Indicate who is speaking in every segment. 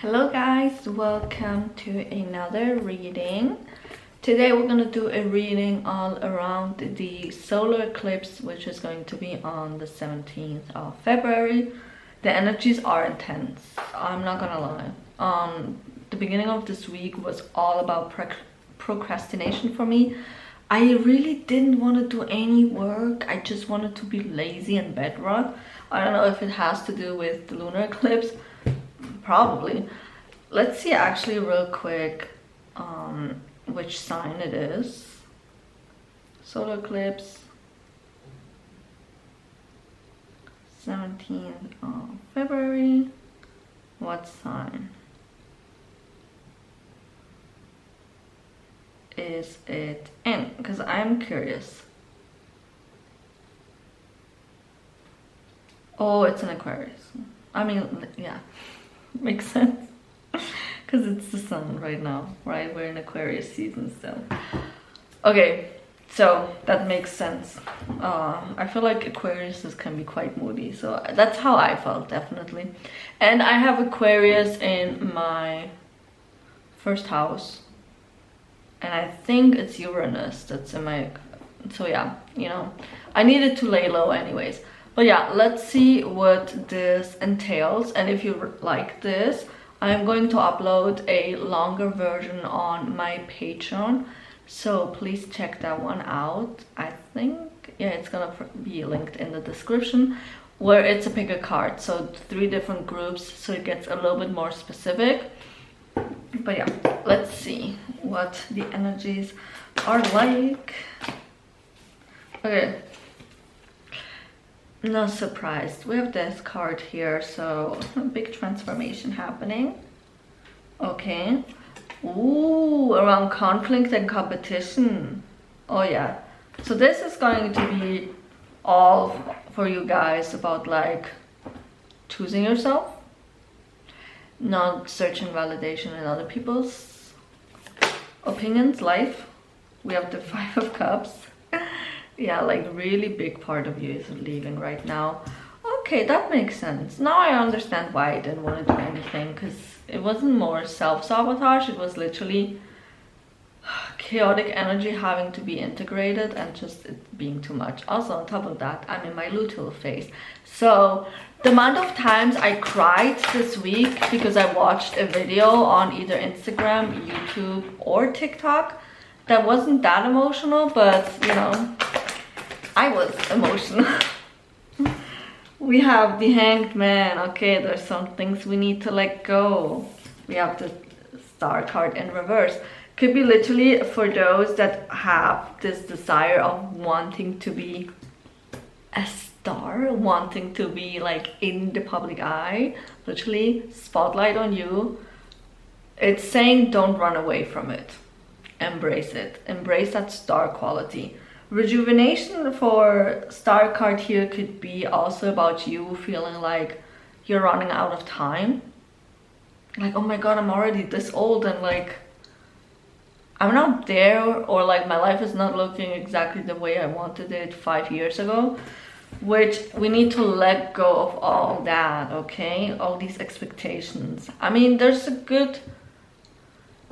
Speaker 1: Hello guys, welcome to another reading. Today we're going to do a reading all around the solar eclipse, which is going to be on the 17th of February. The energies are intense, I'm not gonna lie. The beginning of this week was all about procrastination for me. I really didn't want to do any work. I just wanted to be lazy and bed rot. I don't know if it has to do with the lunar eclipse. Probably. Let's see actually real quick which sign it is. Solar eclipse 17th of February. What sign is it in? Because I'm curious. Oh, it's an Aquarius. I mean, yeah. Makes sense because it's the sun right now, right? We're in Aquarius season still. Okay, so that makes sense. I feel like Aquariuses can be quite moody, so that's how I felt, definitely. And I have Aquarius in my first house, and I think it's Uranus that's in my, so yeah, you know, I needed to lay low anyways. But yeah, let's see what this entails. And if you like this, I'm going to upload a longer version on my Patreon. So please check that one out. I think, yeah, it's gonna be linked in the description, where it's a pick a card. So 3 different groups, so it gets a little bit more specific. But yeah, let's see what the energies are like. Okay. No surprise, we have this card here, so a big transformation happening. Okay. Ooh, around conflict and competition. Oh yeah, so this is going to be all for you guys about like choosing yourself, not searching validation in other people's opinions. Life, we have the 5 of Cups. Yeah, like really big part of you is leaving right now. Okay, that makes sense. Now I understand why I didn't want to do anything, because it wasn't more self-sabotage. It was literally chaotic energy having to be integrated and just it being too much. Also, on top of that, I'm in my luteal phase. So the amount of times I cried this week because I watched a video on either Instagram, YouTube, or TikTok that wasn't that emotional, but you know, I was emotional. We have the Hanged Man. Okay, there's some things we need to let go. We have the Star card in reverse. Could be literally for those that have this desire of wanting to be a star, wanting to be like in the public eye, literally spotlight on you. It's saying don't run away from it. Embrace it. Embrace that star quality. Rejuvenation for Star card here could be also about you feeling like you're running out of time. Like, oh my god, I'm already this old and like I'm not there, or like my life is not looking exactly the way I wanted it 5 years ago. Which we need to let go of all that, okay? All these expectations. I mean, there's a good...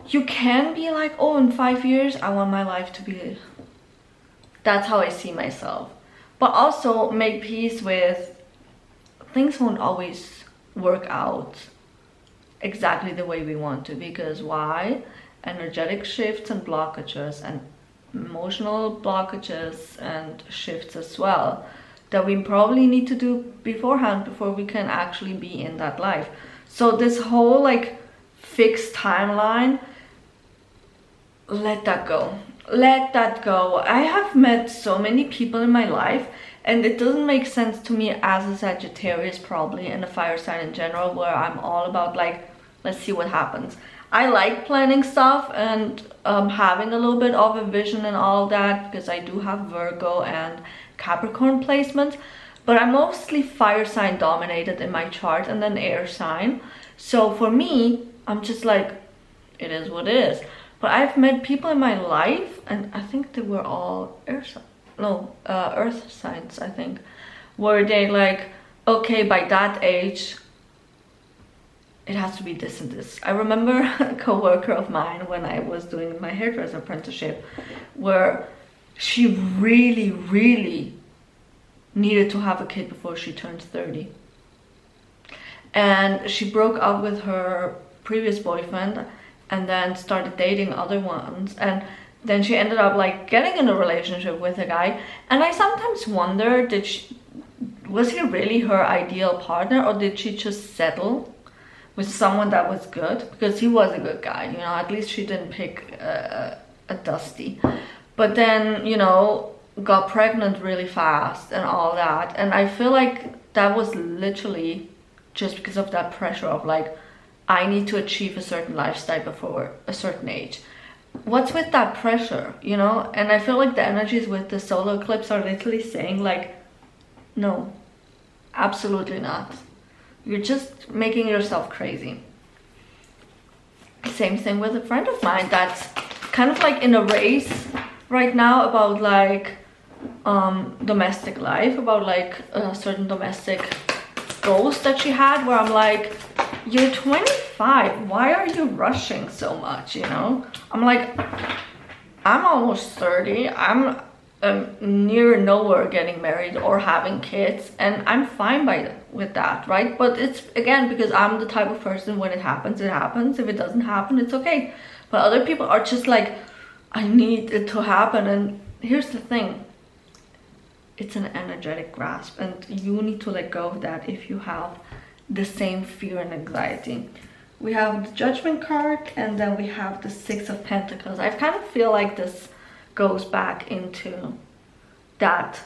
Speaker 1: You can be like, oh, in 5 years, I want my life to be... That's how I see myself. But also make peace with things won't always work out exactly the way we want to. Because why? Energetic shifts and blockages and emotional blockages and shifts as well that we probably need to do beforehand before we can actually be in that life. So this whole like fixed timeline, let that go. Let that go. I have met so many people in my life, and it doesn't make sense to me as a Sagittarius, probably, and a fire sign in general, where I'm all about like, let's see what happens. I like planning stuff and having a little bit of a vision and all that, because I do have Virgo and Capricorn placements, but I'm mostly fire sign dominated in my chart, and then air sign. So for me, I'm just like, it is what it is. But I've met people in my life, and I think they were all earth signs, I think, where they like, okay, by that age, it has to be this and this. I remember a co-worker of mine when I was doing my hairdresser apprenticeship, where she really, really needed to have a kid before she turned 30. And she broke up with her previous boyfriend and then started dating other ones. And then she ended up like getting in a relationship with a guy. And I sometimes wonder, was he really her ideal partner, or did she just settle with someone that was good? Because he was a good guy, you know, at least she didn't pick a dusty. But then, you know, got pregnant really fast and all that. And I feel like that was literally just because of that pressure of like, I need to achieve a certain lifestyle before a certain age. What's with that pressure, you know? And I feel like the energies with the solar eclipse are literally saying like, no, absolutely not. You're just making yourself crazy. Same thing with a friend of mine that's kind of like in a race right now about like domestic life, about like certain domestic goals that she had, where I'm like, you're 25, why are you rushing so much, you know? I'm like, I'm almost 30, I'm near nowhere getting married or having kids, and I'm fine with that, right? But it's again because I'm the type of person, when it happens, it happens. If it doesn't happen, it's okay. But other people are just like, I need it to happen. And here's the thing, it's an energetic grasp, and you need to let go of that if you have the same fear and anxiety. We have the Judgment card, and then we have the Six of Pentacles. I kind of feel like this goes back into that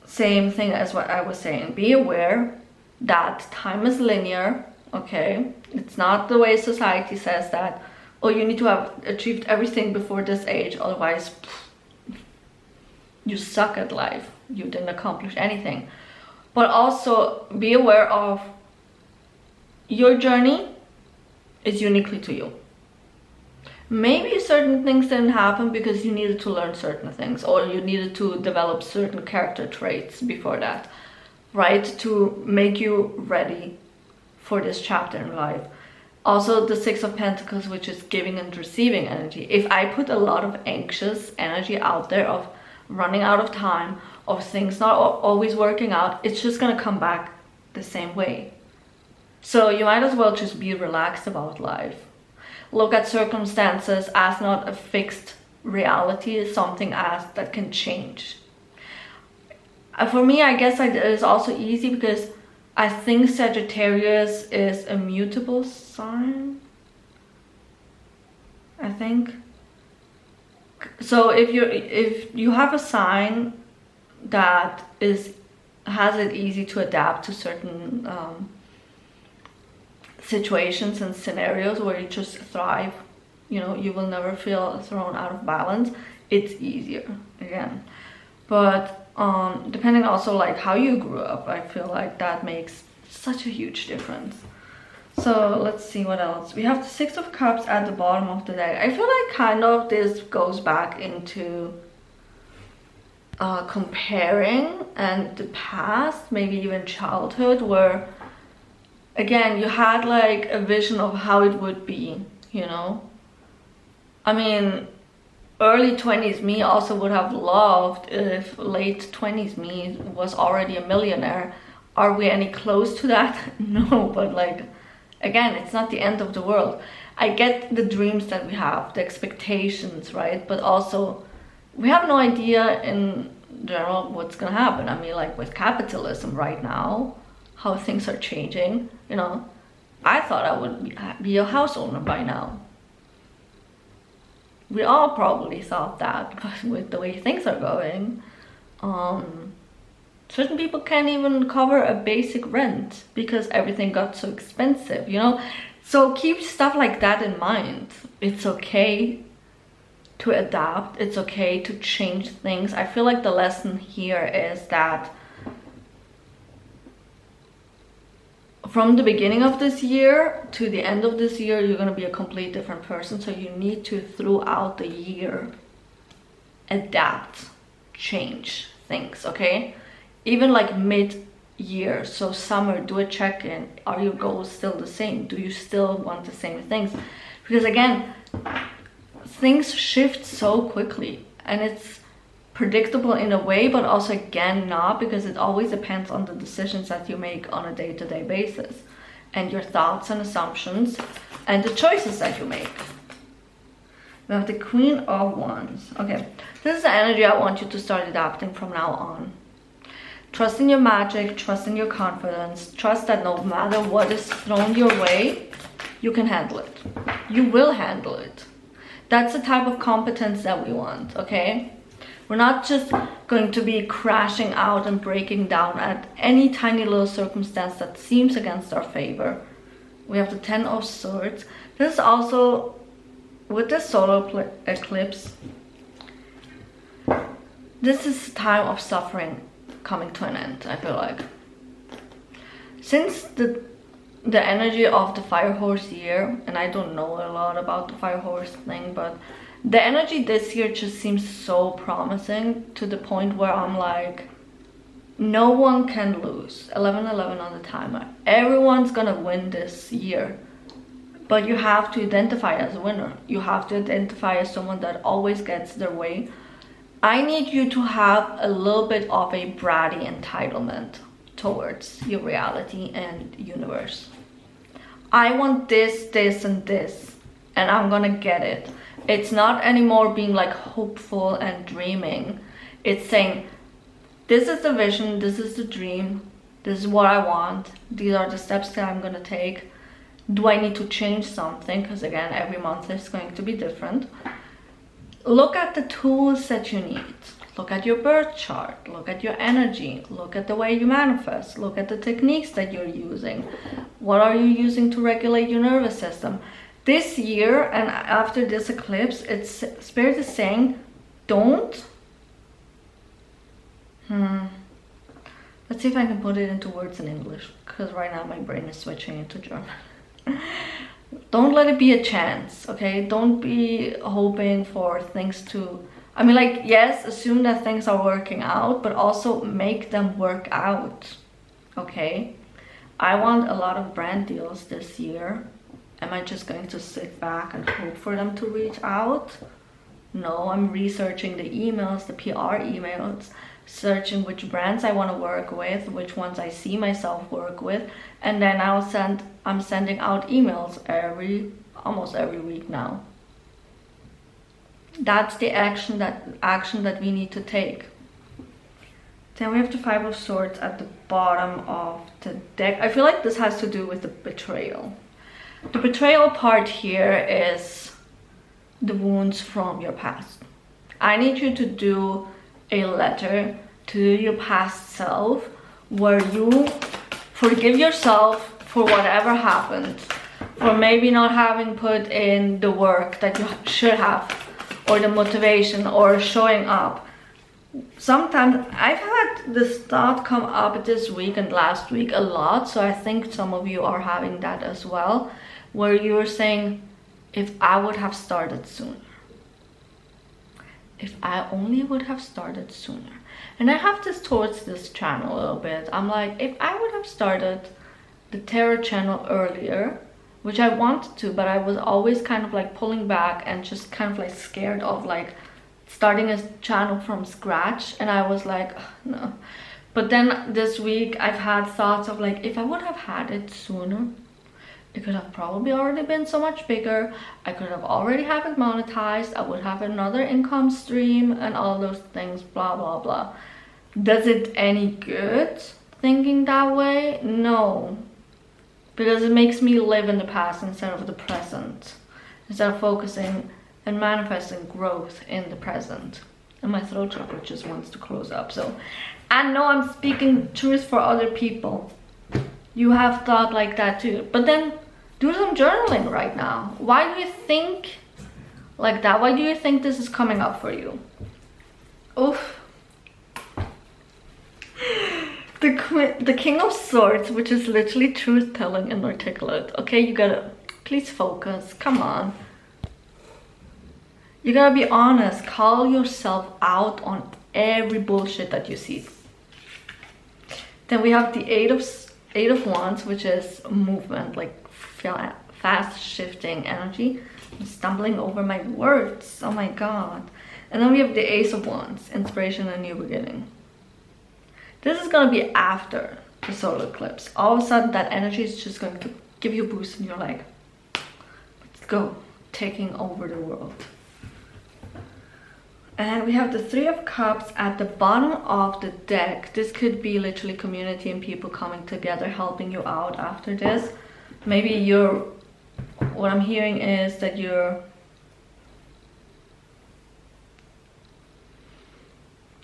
Speaker 1: same thing as what I was saying. Be aware that time is linear, okay? It's not the way society says that, oh, you need to have achieved everything before this age, otherwise you suck at life, you didn't accomplish anything. But also be aware of your journey is uniquely to you. Maybe certain things didn't happen because you needed to learn certain things, or you needed to develop certain character traits before that, right? To make you ready for this chapter in life. Also the Six of Pentacles, which is giving and receiving energy. If I put a lot of anxious energy out there of running out of time, of things not always working out, it's just gonna come back the same way. So you might as well just be relaxed about life. Look at circumstances as not a fixed reality, as something as that can change. For me, I guess it is also easy because I think Sagittarius is a mutable sign, I think. So if you have a sign that has it easy to adapt to certain situations and scenarios where you just thrive, you know, you will never feel thrown out of balance, it's easier again. But depending also like how you grew up, I feel like that makes such a huge difference. So let's see what else. We have the Six of Cups at the bottom of the deck. I feel like kind of this goes back into comparing and the past, maybe even childhood, where again you had like a vision of how it would be, you know. I mean, early 20s me also would have loved if late 20s me was already a millionaire. Are we any close to that? No, but like, again, it's not the end of the world. I get the dreams that we have, the expectations, right? But also, we have no idea in general what's gonna happen. I mean, like with capitalism right now, how things are changing, you know. I thought I would be a house owner by now. We all probably thought that, but with the way things are going, certain people can't even cover a basic rent because everything got so expensive, you know. So keep stuff like that in mind. It's okay to adapt, it's okay to change things. I feel like the lesson here is that from the beginning of this year to the end of this year, you're going to be a complete different person. So you need to, throughout the year, adapt, change things, okay? Even like mid year. So summer, do a check-in. Are your goals still the same? Do you still want the same things? Because again, things shift so quickly, and it's predictable in a way, but also again not, because it always depends on the decisions that you make on a day-to-day basis, and your thoughts and assumptions and the choices that you make. We have the Queen of Wands. Okay, this is the energy I want you to start adapting from now on. Trust in your magic, trust in your confidence, trust that no matter what is thrown your way, you can handle it. You will handle it. That's the type of competence that we want, okay? We're not just going to be crashing out and breaking down at any tiny little circumstance that seems against our favor. We have the Ten of Swords. This is also, with the solar eclipse, this is time of suffering coming to an end, I feel like. Since the energy of the fire horse year, and I don't know a lot about the fire horse thing, but the energy this year just seems so promising, to the point where I'm like, no one can lose. 11:11 on the timer. Everyone's gonna win this year, but you have to identify as a winner. You have to identify as someone that always gets their way. I need you to have a little bit of a bratty entitlement towards your reality and universe. I want this, this, and this, and I'm gonna get it. It's not anymore being like hopeful and dreaming. It's saying, this is the vision, this is the dream, this is what I want, these are the steps that I'm gonna take. Do I need to change something? Because again, every month is going to be different. Look at the tools that you need. Look at your birth chart, look at your energy, look at the way you manifest, look at the techniques that you're using. What are you using to regulate your nervous system? This year, and after this eclipse, it's Spirit is saying, don't. Let's see if I can put it into words in English, because right now my brain is switching into German. Don't let it be a chance, okay? Don't be hoping for things to, I mean, like, yes, assume that things are working out, but also make them work out, okay? I want a lot of brand deals this year. Am I just going to sit back and hope for them to reach out? No, I'm researching the emails, the PR emails, searching which brands I want to work with, which ones I see myself work with, and then I'm sending out emails almost every week now. That's the action that we need to take. Then we have the Five of Swords at the bottom of the deck. I feel like this has to do with the betrayal. The betrayal part here is the wounds from your past. I need you to do a letter to your past self where you forgive yourself for whatever happened, for maybe not having put in the work that you should have, or the motivation, or showing up. Sometimes I've had this thought come up this week and last week a lot, so I think some of you are having that as well, where you're saying, if I would have started sooner. If I only would have started sooner. And I have this towards this channel a little bit. I'm like, if I would have started the tarot channel earlier, which I wanted to, but I was always kind of like pulling back and just kind of like scared of like starting a channel from scratch. And I was like, no. But then this week I've had thoughts of like, if I would have had it sooner, it could have probably already been so much bigger. I could have already have it monetized. I would have another income stream and all those things, blah, blah, blah. Does it any good thinking that way? No. Because it makes me live in the past instead of the present. Instead of focusing and manifesting growth in the present. And my throat chakra just wants to close up. So I know I'm speaking truth for other people. You have thought like that too. But then do some journaling right now. Why do you think like that? Why do you think this is coming up for you? Oof. The King of Swords, which is literally truth-telling and articulate. Okay, you gotta, please focus, come on. You gotta be honest, call yourself out on every bullshit that you see. Then we have the Eight of Wands, which is movement, like fast shifting energy. I'm stumbling over my words. Oh my god. And then we have the Ace of Wands, inspiration and new beginning. This is gonna be after the solar eclipse. All of a sudden, that energy is just going to give you a boost, and you're like, let's go, taking over the world. And we have the Three of Cups at the bottom of the deck. This could be literally community and people coming together, helping you out after this. Maybe what I'm hearing is that you're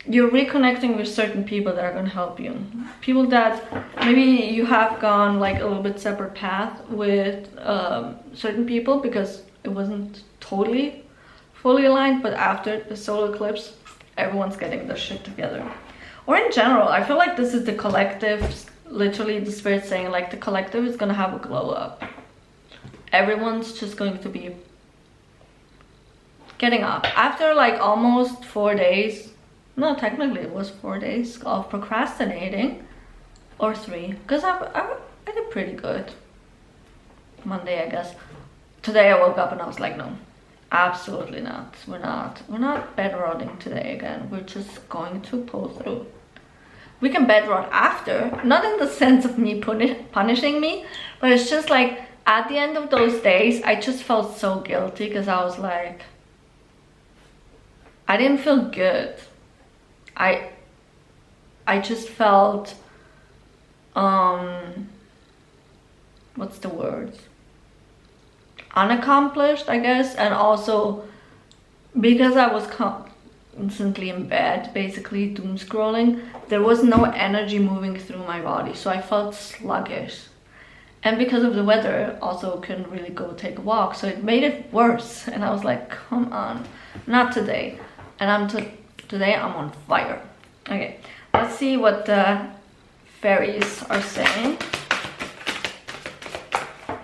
Speaker 1: reconnecting with certain people that are going to help you. People that maybe you have gone like a little bit separate path with certain people because it wasn't totally fully aligned, but after the solar eclipse, everyone's getting their shit together. Or in general, I feel like this is the collective, literally the spirit saying like the collective is going to have a glow up. Everyone's just going to be getting up. After like almost 4 days, no, technically it was 4 days of procrastinating, or 3, because I did pretty good. Monday, I guess. Today I woke up and I was like, no, absolutely not. We're not bed rotting today again. We're just going to pull through. We can bed rot after, not in the sense of me punishing me, but it's just like at the end of those days, I just felt so guilty because I was like, I didn't feel good. I just felt what's the word, unaccomplished, I guess. And also because I was constantly in bed, basically doom scrolling, there was no energy moving through my body, so I felt sluggish. And because of the weather, also couldn't really go take a walk, so it made it worse. And I was like, come on, not today. And today I'm on fire. Okay, let's see what the fairies are saying.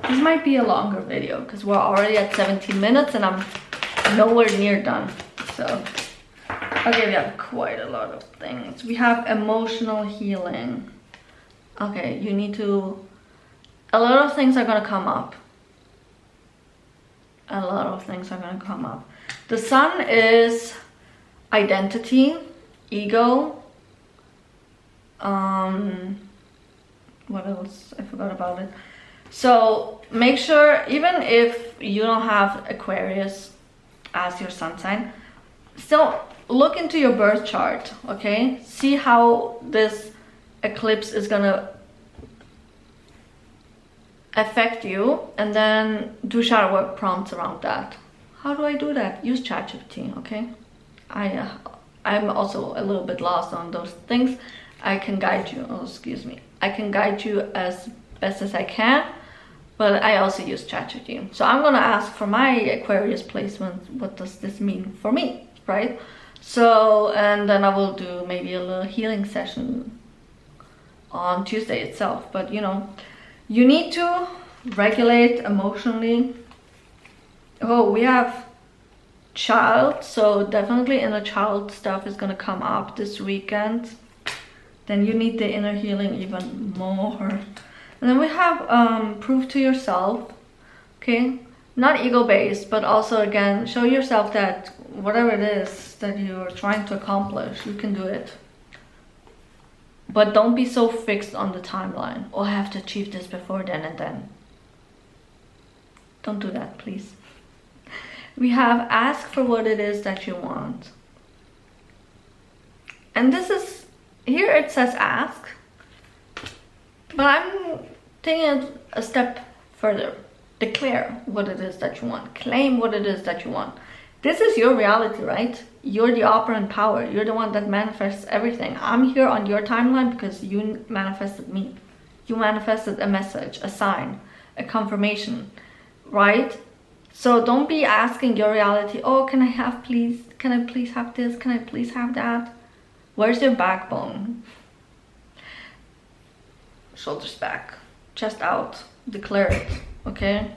Speaker 1: This might be a longer video because we're already at 17 minutes and I'm nowhere near done. So, okay, we have quite a lot of things. We have emotional healing. Okay, you need to... A lot of things are gonna come up. A lot of things are gonna come up. The Sun is identity, ego, what else? I forgot about it. So make sure, even if you don't have Aquarius as your sun sign, still look into your birth chart, okay? See how this eclipse is gonna affect you, and then do shadow work prompts around that. How do I do that? Use ChatGPT, okay? I'm also a little bit lost on those things. I can guide you. Oh, excuse me. I can guide you as best as I can, but I also use ChatGPT. So I'm gonna ask for my Aquarius placement. What does this mean for me, right? So, and then I will do maybe a little healing session on Tuesday itself. But you know, you need to regulate emotionally. Oh, we have child, so definitely inner child stuff is gonna come up this weekend. Then you need the inner healing even more. And then we have prove to yourself, okay? Not ego-based, but also again, show yourself that whatever it is that you're trying to accomplish, you can do it. But don't be so fixed on the timeline. Oh, I have to achieve this before then and then. Don't do that, please. We have ask for what it is that you want. And this is, here it says ask, but I'm taking it a step further. Declare what it is that you want. Claim what it is that you want. This is your reality, right? You're the operant power. You're the one that manifests everything. I'm here on your timeline because you manifested me. You manifested a message, a sign, a confirmation, right? So don't be asking your reality, oh, can I please have this? Can I please have that? Where's your backbone? Shoulders back, chest out, declare it, okay?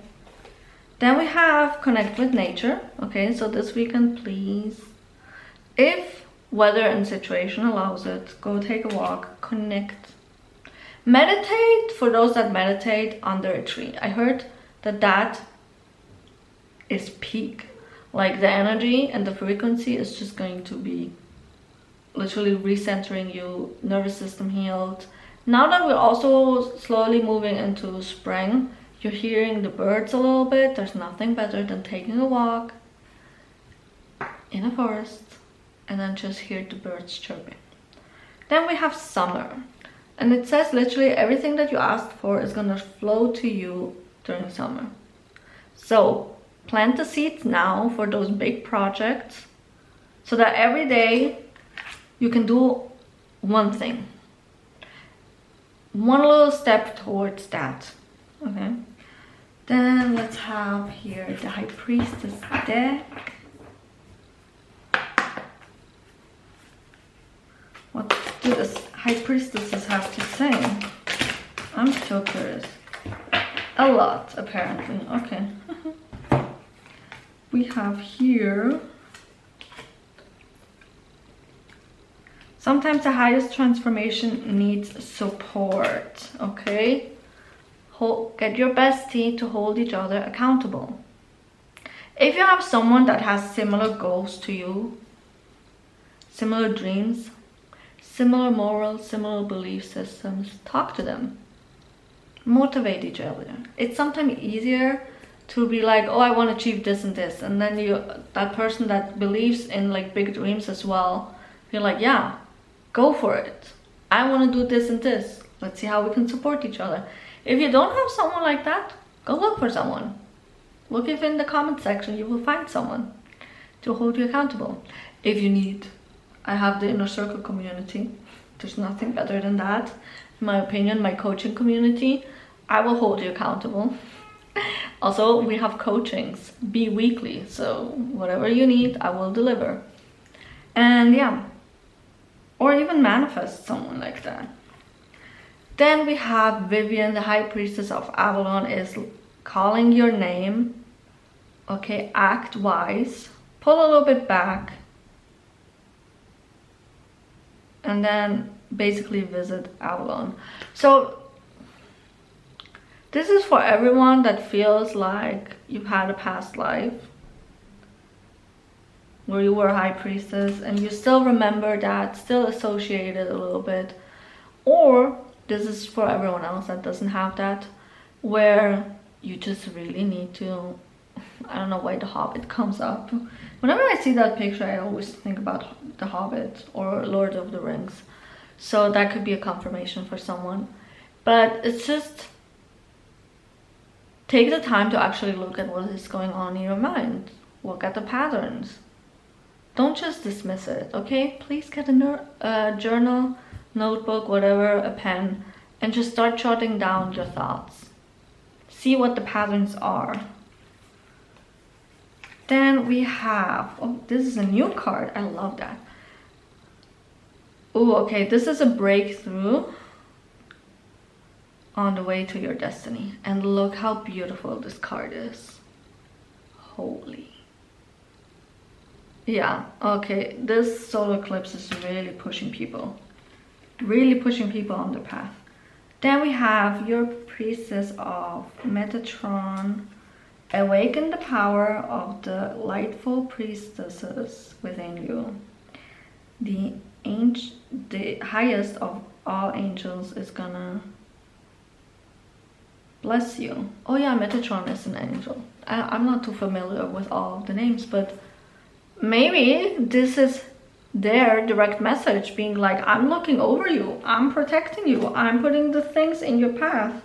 Speaker 1: Then we have connect with nature, okay? So this weekend, please, if weather and situation allows it, go take a walk, connect Meditate, for those that meditate under a tree. I heard that that is peak. Like the energy and the frequency is just going to be literally recentering you, nervous system healed. Now that we're also slowly moving into spring, you're hearing the birds a little bit. There's nothing better than taking a walk in a forest and then just hear the birds chirping. Then we have summer, and it says literally everything that you asked for is gonna flow to you during summer. So plant the seeds now for those big projects so that every day you can do one thing, one little step towards that. Okay, then let's have here the High Priestess deck. What do the High Priestesses have to say? I'm so curious. A lot, apparently. Okay. We have here, sometimes the highest transformation needs support. Okay, get your bestie to hold each other accountable. If you have someone that has similar goals to you, similar dreams, similar morals, similar belief systems, talk to them. Motivate each other. It's sometimes easier to be like, oh, I want to achieve this and this, and then that person that believes in like big dreams as well, you're like, yeah, go for it. I want to do this and this. Let's see how we can support each other. If you don't have someone like that, go look for someone. Look if in the comment section you will find someone to hold you accountable. If you need, I have the Inner Circle community. There's nothing better than that. In my opinion, my coaching community, I will hold you accountable. Also, we have coachings bi-weekly, so whatever you need, I will deliver. And yeah, or even manifest someone like that. Then we have Vivian, the High Priestess of Avalon, is calling your name. Okay, act wise, pull a little bit back, and then basically visit Avalon. So this is for everyone that feels like you've had a past life where you were a High Priestess and you still remember that, still associate it a little bit. Or this is for everyone else that doesn't have that, where you just really need to, I don't know why the Hobbit comes up. Whenever I see that picture, I always think about the Hobbit or Lord of the Rings. So that could be a confirmation for someone. But it's just, take the time to actually look at what is going on in your mind. Look at the patterns. Don't just dismiss it, okay? Please get a journal, notebook, whatever, a pen, and just start jotting down your thoughts. See what the patterns are. Then we have, oh, this is a new card. I love that. Oh, okay, this is a breakthrough on the way to your destiny. And look how beautiful this card is. Holy. Yeah, okay, this solar eclipse is really pushing people. Really pushing people on the path. Then we have your Priestess of Metatron. Awaken the power of the lightful priestesses within you. The highest of all angels is gonna bless you. Oh yeah, Metatron is an angel. I'm not too familiar with all of the names, but maybe this is their direct message, being like, I'm looking over you, I'm protecting you, I'm putting the things in your path,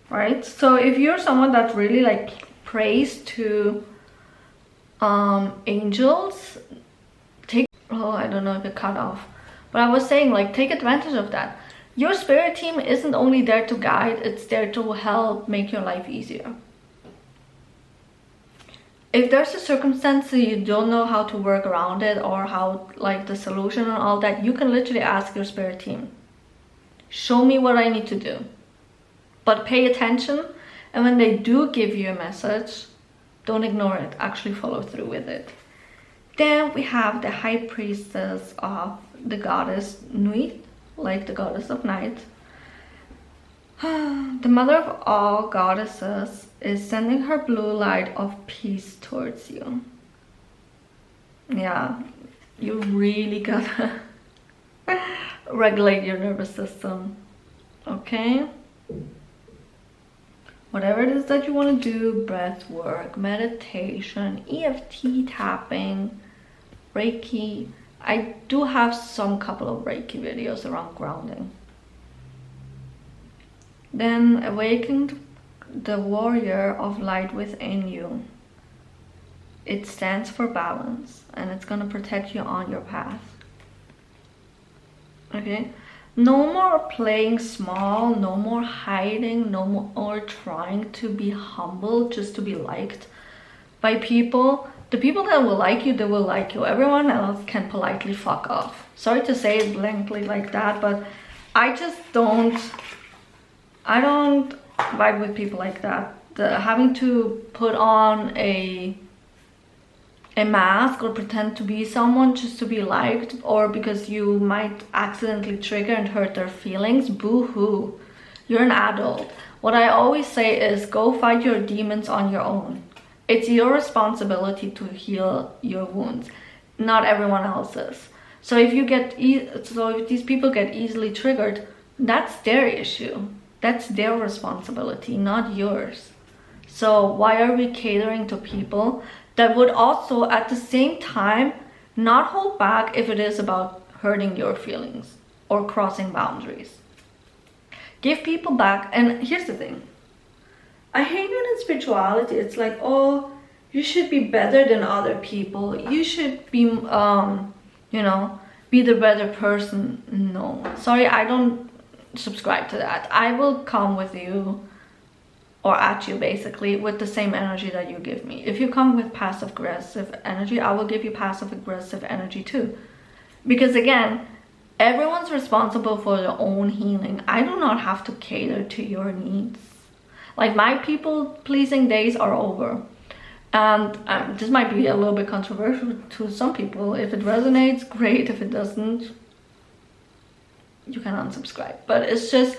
Speaker 1: right? So if you're someone that really like prays to angels, I don't know if it cut off, but I was saying, like, take advantage of that. Your spirit team isn't only there to guide, it's there to help make your life easier. If there's a circumstance that you don't know how to work around it, or how, like, the solution and all that, you can literally ask your spirit team, show me what I need to do. But pay attention, and when they do give you a message, don't ignore it, actually follow through with it. Then we have the High Priestess of the goddess Nuit, like the goddess of night. The mother of all goddesses is sending her blue light of peace towards you. Yeah, you really gotta regulate your nervous system, okay? Whatever it is that you want to do, breath work, meditation, EFT tapping, Reiki. I do have some couple of Reiki videos around grounding. Then awaken the warrior of light within you. It stands for balance and it's gonna protect you on your path. Okay? No more playing small, no more hiding, no more trying to be humble just to be liked by people. The people that will like you, they will like you. Everyone else can politely fuck off. Sorry to say it blankly like that, but I just don't vibe with people like that. Having to put on a mask or pretend to be someone just to be liked, or because you might accidentally trigger and hurt their feelings. Boo-hoo. You're an adult. What I always say is go fight your demons on your own. It's your responsibility to heal your wounds, not everyone else's. So if these people get easily triggered, that's their issue. That's their responsibility, not yours. So why are we catering to people that would also at the same time not hold back if it is about hurting your feelings or crossing boundaries? Give people back. And here's the thing, I hate when in spirituality it's like, oh, you should be better than other people, you should be you know, be the better person. No, sorry, I don't subscribe to that. I will come with you, or at you basically, with the same energy that you give me. If you come with passive aggressive energy, I will give you passive aggressive energy too. Because again, everyone's responsible for their own healing. I do not have to cater to your needs. Like, my people pleasing days are over. And this might be a little bit controversial to some people. If it resonates, great. If it doesn't, you can unsubscribe. But it's just,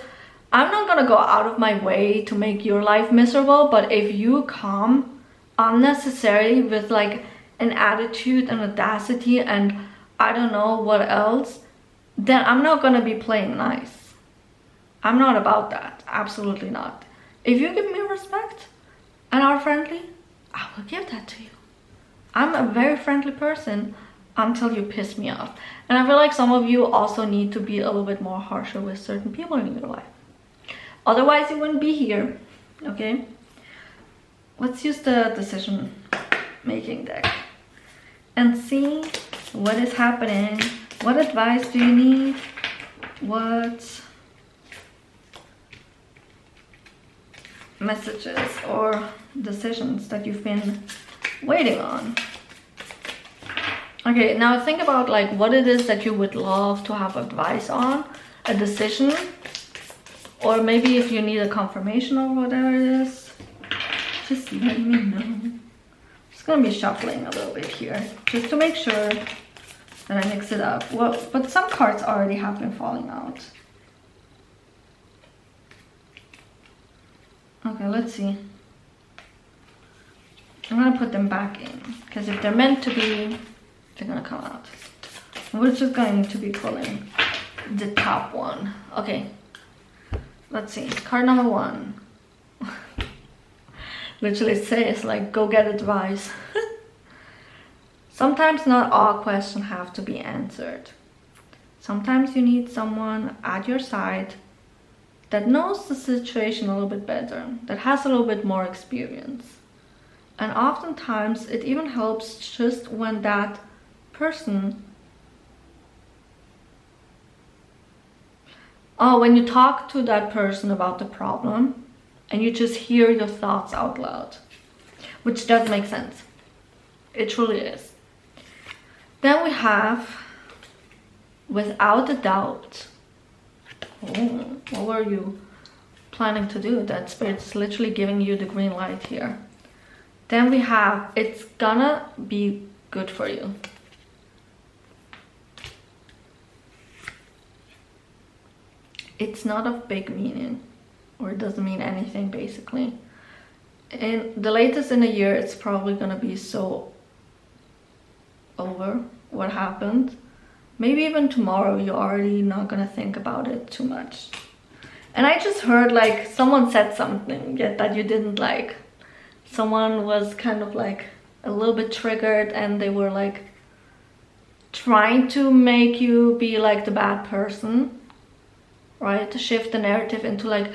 Speaker 1: I'm not gonna go out of my way to make your life miserable. But if you come unnecessarily with like an attitude and audacity and I don't know what else, then I'm not gonna be playing nice. I'm not about that. Absolutely not. If you give me respect and are friendly, I will give that to you. I'm a very friendly person until you piss me off. And I feel like some of you also need to be a little bit more harsher with certain people in your life. Otherwise, you wouldn't be here, okay? Let's use the decision making deck and see what is happening. What advice do you need? What messages or decisions that you've been waiting on? Okay, now think about like what it is that you would love to have advice on, a decision, or maybe if you need a confirmation or whatever it is, just let me know. I'm just gonna be shuffling a little bit here just to make sure that I mix it up. Well, but some cards already have been falling out. Okay, let's see. I'm gonna put them back in because if they're meant to be, they're gonna come out. We're just going to be pulling the top one. Okay, let's see. Card number 1 literally says like, go get advice. Sometimes not all questions have to be answered. Sometimes you need someone at your side that knows the situation a little bit better, that has a little bit more experience. And oftentimes it even helps just when that person, when you talk to that person about the problem and you just hear your thoughts out loud, which does make sense. It truly is. Then we have, without a doubt. Oh, what were you planning to do? That Spirit's literally giving you the green light here. Then we have, it's gonna be good for you. It's not of big meaning. or it doesn't mean anything basically. In the latest in a year, it's probably gonna be so over what happened. Maybe even tomorrow you're already not gonna think about it too much. And I just heard like someone said something yet that you didn't like. Someone was kind of like a little bit triggered and they were like trying to make you be like the bad person, right? To shift the narrative into like,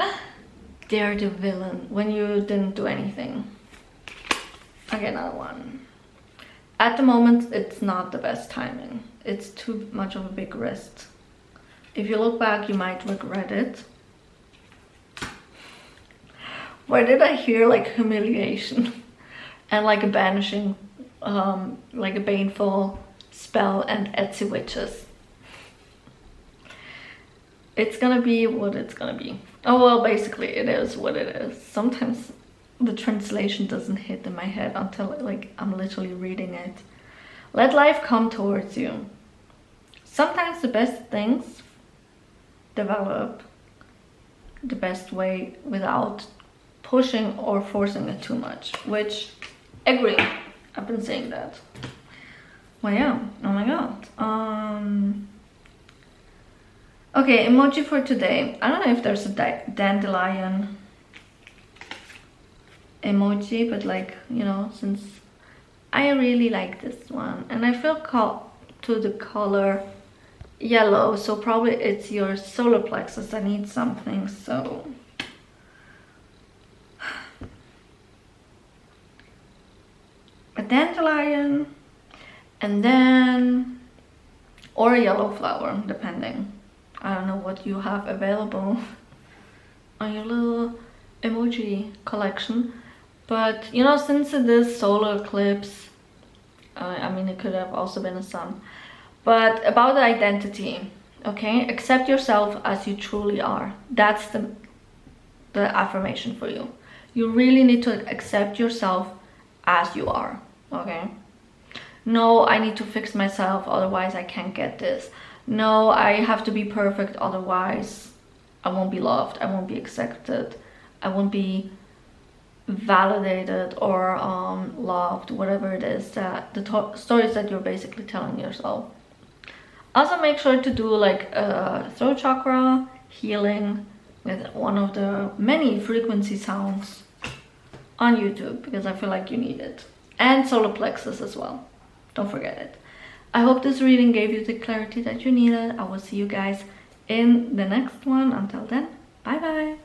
Speaker 1: they're the villain when you didn't do anything. Okay, another one. At the moment, it's not the best timing. It's too much of a big risk. If you look back, you might regret it. Where did I hear like humiliation and like a banishing, like a baneful spell and Etsy witches? It's gonna be what it's gonna be. Oh well, basically it is what it is. Sometimes the translation doesn't hit in my head until like I'm literally reading it. Let life come towards you. Sometimes the best things develop the best way without pushing or forcing it too much, which agree. I've been saying that. Well, yeah. Oh my god. Okay, emoji for today. I don't know if there's a dandelion emoji, but like, you know, since I really like this one and I feel called to the color yellow, so probably it's your solar plexus that needs something. So a dandelion, and then or a yellow flower, depending. I don't know what you have available on your little emoji collection, but you know, since it is solar eclipse, I mean it could have also been a sun, but about the identity, okay? Accept yourself as you truly are. That's the affirmation for you. You really need to accept yourself as you are, okay? No, I need to fix myself, otherwise I can't get this. No, I have to be perfect, otherwise I won't be loved, I won't be accepted, I won't be validated or loved, whatever it is that the stories that you're basically telling yourself. Also make sure to do like a throat chakra healing with one of the many frequency sounds on YouTube, because I feel like you need it. And solar plexus as well, don't forget it. I hope this reading gave you the clarity that you needed. I will see you guys in the next one. Until then, bye bye.